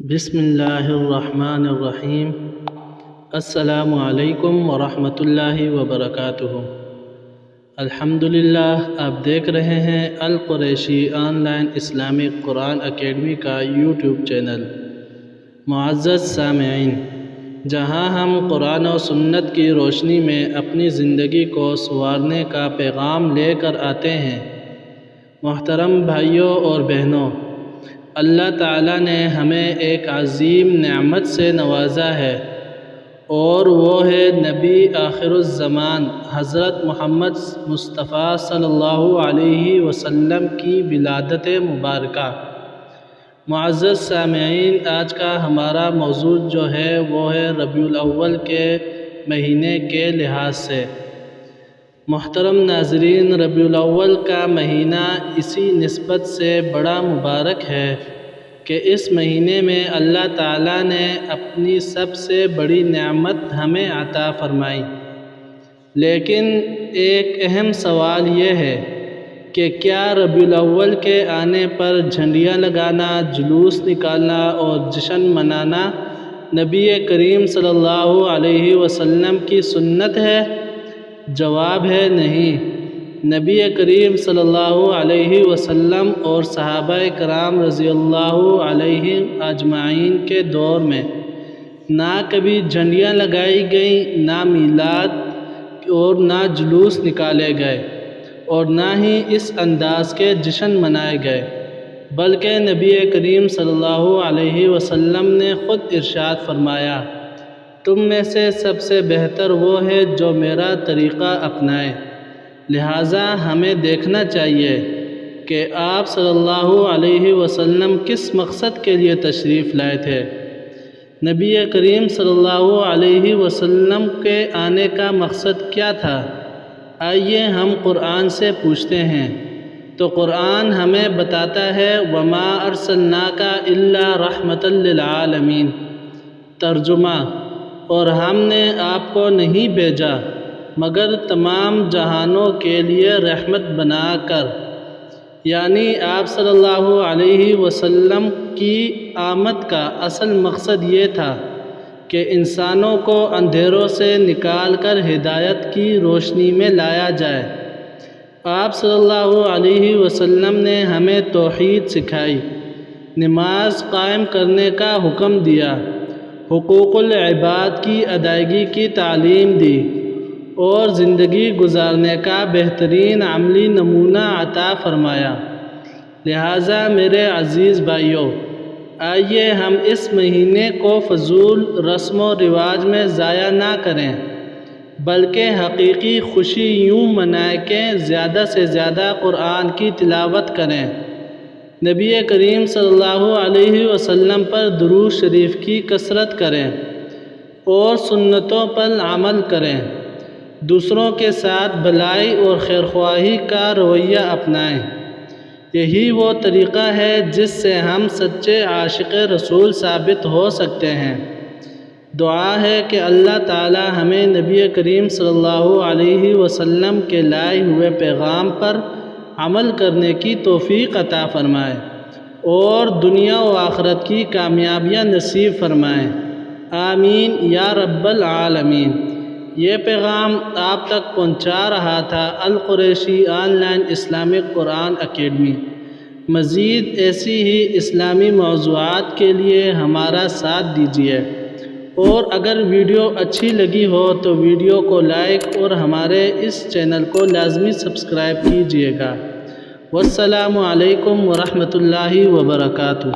بسم اللہ الرحمن الرحیم۔ السلام علیکم ورحمۃ اللہ وبرکاتہ۔ الحمدللہ، آپ دیکھ رہے ہیں Al Qureshi online Islamic Quran academy کا یوٹیوب چینل۔ معزز سامعین، جہاں ہم قرآن و سنت کی روشنی میں اپنی زندگی کو سنوارنے کا پیغام لے کر آتے ہیں۔ محترم بھائیوں اور بہنوں، اللہ تعالیٰ نے ہمیں ایک عظیم نعمت سے نوازا ہے، اور وہ ہے نبی آخر الزمان حضرت محمد مصطفیٰ صلی اللہ علیہ وسلم کی ولادت مبارکہ۔ معزز سامعین، آج کا ہمارا موضوع جو ہے وہ ہے ربیع الاول کے مہینے کے لحاظ سے۔ محترم ناظرین، ربیع الاول کا مہینہ اسی نسبت سے بڑا مبارک ہے کہ اس مہینے میں اللہ تعالیٰ نے اپنی سب سے بڑی نعمت ہمیں عطا فرمائی۔ لیکن ایک اہم سوال یہ ہے کہ کیا ربیع الاول کے آنے پر جھنڈیاں لگانا، جلوس نکالنا اور جشن منانا نبی کریم صلی اللہ علیہ وسلم کی سنت ہے؟ جواب ہے نہیں۔ نبی کریم صلی اللہ علیہ وسلم اور صحابہ کرام رضی اللہ عنہم اجمعین کے دور میں نہ کبھی جھنڈیاں لگائی گئیں، نہ میلاد اور نہ جلوس نکالے گئے، اور نہ ہی اس انداز کے جشن منائے گئے، بلکہ نبی کریم صلی اللہ علیہ وسلم نے خود ارشاد فرمایا، تم میں سے سب سے بہتر وہ ہے جو میرا طریقہ اپنائے۔ لہٰذا ہمیں دیکھنا چاہیے کہ آپ صلی اللہ علیہ وسلم کس مقصد کے لیے تشریف لائے تھے۔ نبی کریم صلی اللہ علیہ وسلم کے آنے کا مقصد کیا تھا؟ آئیے ہم قرآن سے پوچھتے ہیں، تو قرآن ہمیں بتاتا ہے وَمَا أَرْسَلْنَاكَ إِلَّا رَحْمَةً لِّلْعَالَمِينَ۔ ترجمہ: اور ہم نے آپ کو نہیں بھیجا مگر تمام جہانوں کے لیے رحمت بنا کر، یعنی آپ صلی اللہ علیہ وسلم کی آمد کا اصل مقصد یہ تھا کہ انسانوں کو اندھیروں سے نکال کر ہدایت کی روشنی میں لایا جائے۔ آپ صلی اللہ علیہ وسلم نے ہمیں توحید سکھائی، نماز قائم کرنے کا حکم دیا، حقوق العباد کی ادائیگی کی تعلیم دی، اور زندگی گزارنے کا بہترین عملی نمونہ عطا فرمایا۔ لہٰذا میرے عزیز بھائیوں، آئیے ہم اس مہینے کو فضول رسم و رواج میں ضائع نہ کریں، بلکہ حقیقی خوشی یوں منائیں کہ زیادہ سے زیادہ قرآن کی تلاوت کریں، نبی کریم صلی اللہ علیہ وسلم پر درود شریف کی کثرت کریں، اور سنتوں پر عمل کریں، دوسروں کے ساتھ بھلائی اور خیرخواہی کا رویہ اپنائیں۔ یہی وہ طریقہ ہے جس سے ہم سچے عاشق رسول ثابت ہو سکتے ہیں۔ دعا ہے کہ اللہ تعالی ہمیں نبی کریم صلی اللہ علیہ وسلم کے لائے ہوئے پیغام پر عمل کرنے کی توفیق عطا فرمائے، اور دنیا و آخرت کی کامیابیاں نصیب فرمائے۔ آمین یا رب العالمین۔ یہ پیغام آپ تک پہنچا رہا تھا Al Qureshi online Islamic Quran academy. مزید ایسی ہی اسلامی موضوعات کے لیے ہمارا ساتھ دیجیے، اور اگر ویڈیو اچھی لگی ہو تو ویڈیو کو لائک اور ہمارے اس چینل کو لازمی سبسکرائب کیجیے گا۔ والسلام علیکم ورحمۃ اللہ وبرکاتہ۔